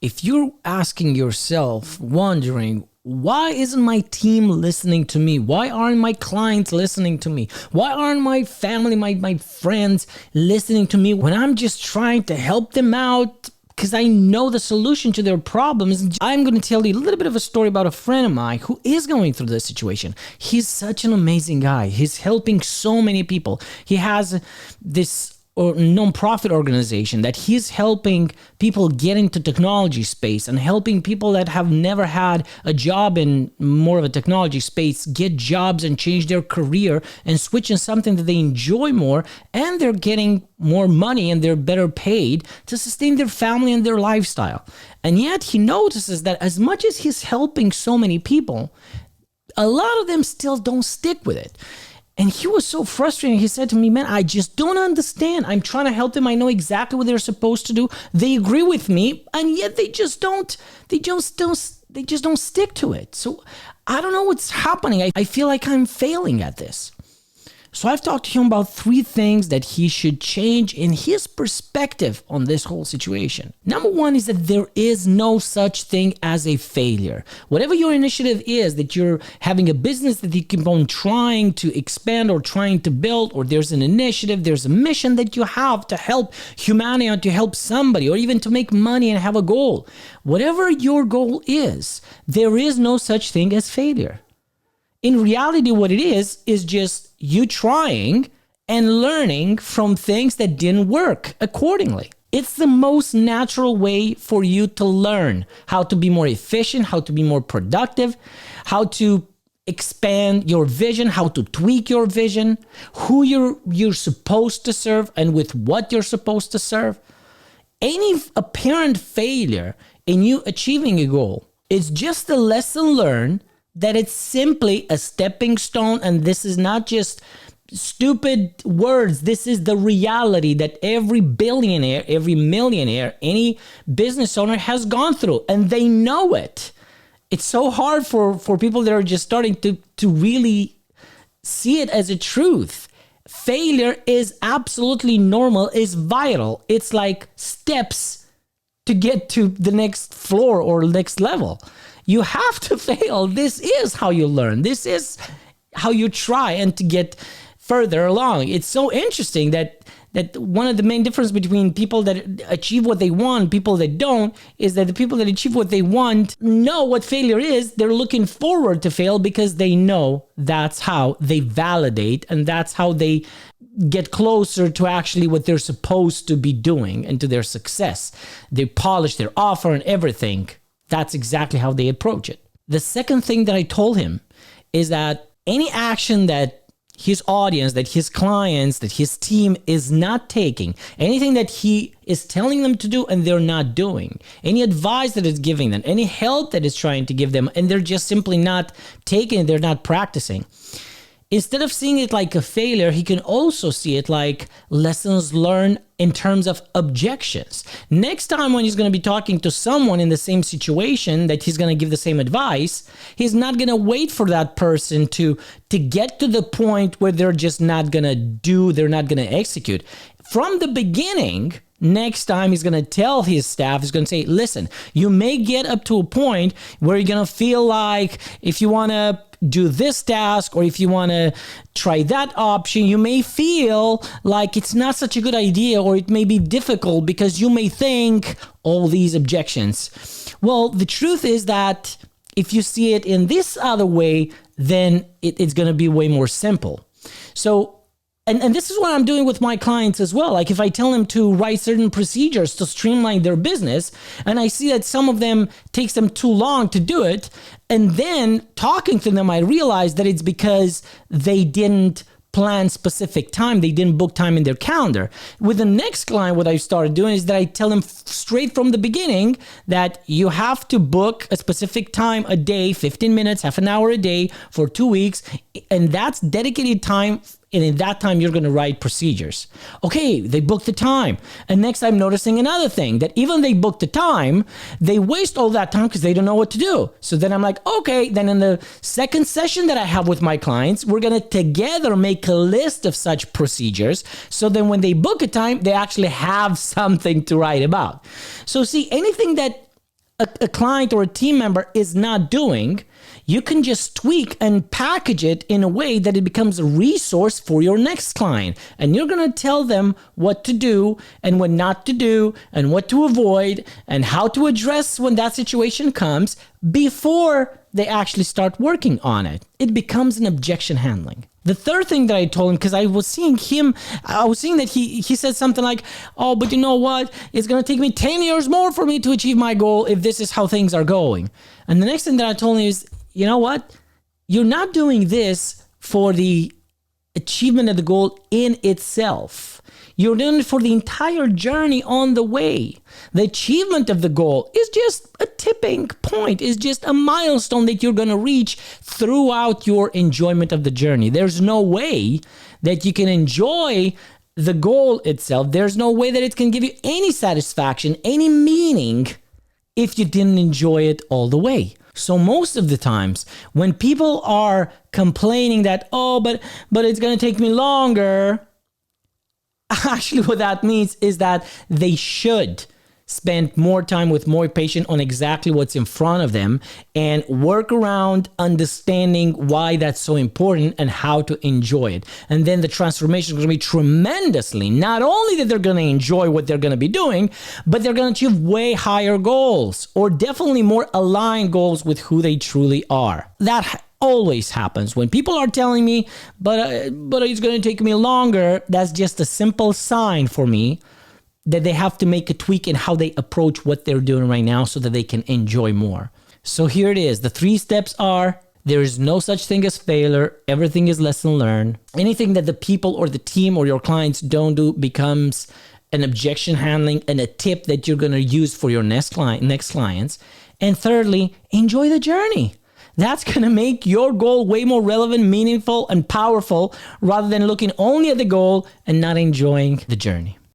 If you're asking yourself, wondering, why isn't my team listening to me? Why aren't my clients listening to me? Why aren't my family, my friends listening to me when I'm just trying to help them out because I know the solution to their problems? I'm going to tell you a little bit of a story about a friend of mine who is going through this situation. He's such an amazing guy. He's helping so many people. He has this non-profit organization that he's helping people get into technology space and helping people that have never had a job in more of a technology space get jobs and change their career and switch in something that they enjoy more, and they're getting more money and they're better paid to sustain their family and their lifestyle. And yet he notices that as much as he's helping so many people, a lot of them still don't stick with it. And he was so frustrated. He said to me, man, I just don't understand. I'm trying to help them. I know exactly what they're supposed to do. They agree with me, and yet they just don't stick to it. So I don't know what's happening. I feel like I'm failing at this. So I've talked to him about 3 things that he should change in his perspective on this whole situation. Number 1 is that there is no such thing as a failure. Whatever your initiative is, that you're having a business that you keep on trying to expand or trying to build, or there's an initiative, there's a mission that you have to help humanity or to help somebody or even to make money and have a goal. Whatever your goal is, there is no such thing as failure. In reality, what it is just you trying and learning from things that didn't work accordingly. It's the most natural way for you to learn how to be more efficient, how to be more productive, how to expand your vision, how to tweak your vision, who you're supposed to serve and with what you're supposed to serve. Any apparent failure in you achieving a goal is just a lesson learned that it's simply a stepping stone, and this is not just stupid words. This is the reality that every billionaire, every millionaire, any business owner has gone through, and they know it. It's so hard for people that are just starting to really see it as a truth. Failure is absolutely normal, is vital. It's like steps to get to the next floor or next level. You have to fail. This is how you learn. This is how you try and to get further along. It's so interesting that one of the main differences between people that achieve what they want, people that don't, is that the people that achieve what they want know what failure is. They're looking forward to fail because they know that's how they validate and that's how they get closer to actually what they're supposed to be doing and to their success. They polish their offer and everything. That's exactly how they approach it. The second thing that I told him is that any action that his audience, that his clients, that his team is not taking, anything that he is telling them to do and they're not doing, any advice that is giving them, any help that is trying to give them, and they're just simply not taking it, they're not practicing. Instead of seeing it like a failure, he can also see it like lessons learned in terms of objections. Next time when he's going to be talking to someone in the same situation that he's going to give the same advice, he's not going to wait for that person to get to the point where they're just not going to do, they're not going to execute. From the beginning, next time he's going to tell his staff, he's going to say, listen, you may get up to a point where you're going to feel like if you want to do this task or if you want to try that option, you may feel like it's not such a good idea or it may be difficult because you may think all these objections. Well, the truth is that if you see it in this other way, then it's going to be way more simple. So And this is what I'm doing with my clients as well. Like if I tell them to write certain procedures to streamline their business, and I see that some of them takes them too long to do it, and then talking to them, I realize that it's because they didn't plan specific time. They didn't book time in their calendar. With the next client, what I started doing is that I tell them straight from the beginning that you have to book a specific time a day, 15 minutes, half an hour a day for 2 weeks. And that's dedicated time. And in that time, you're going to write procedures. Okay, they booked the time. And next, I'm noticing another thing, that even they booked the time, they waste all that time because they don't know what to do. So then I'm like, okay, then in the second session that I have with my clients, we're going to together make a list of such procedures. So then when they book a time, they actually have something to write about. So see, anything that a client or a team member is not doing, you can just tweak and package it in a way that it becomes a resource for your next client. And you're going to tell them what to do and what not to do and what to avoid and how to address when that situation comes before they actually start working on it. It becomes an objection handling. The third thing that I told him, because I was seeing that he said something like, oh, but you know what? It's going to take me 10 years more for me to achieve my goal if this is how things are going. And the next thing that I told him is, you know what? You're not doing this for the achievement of the goal in itself. You're doing it for the entire journey on the way. The achievement of the goal is just a tipping point, is just a milestone that you're going to reach throughout your enjoyment of the journey. There's no way that you can enjoy the goal itself. There's no way that it can give you any satisfaction, any meaning, if you didn't enjoy it all the way. So most of the times when people are complaining that, oh, but it's going to take me longer, actually what that means is that they should spend more time with more patient on exactly what's in front of them and work around understanding why that's so important and how to enjoy it. And then the transformation is going to be tremendously, not only that they're going to enjoy what they're going to be doing, but they're going to achieve way higher goals, or definitely more aligned goals with who they truly are. That always happens when people are telling me, but it's going to take me longer. That's just a simple sign for me that they have to make a tweak in how they approach what they're doing right now so that they can enjoy more. So here it is. The 3 steps are: there is no such thing as failure. Everything is lesson learned. Anything that the people or the team or your clients don't do becomes an objection handling and a tip that you're going to use for your next clients. And thirdly, enjoy the journey. That's going to make your goal way more relevant, meaningful, and powerful rather than looking only at the goal and not enjoying the journey.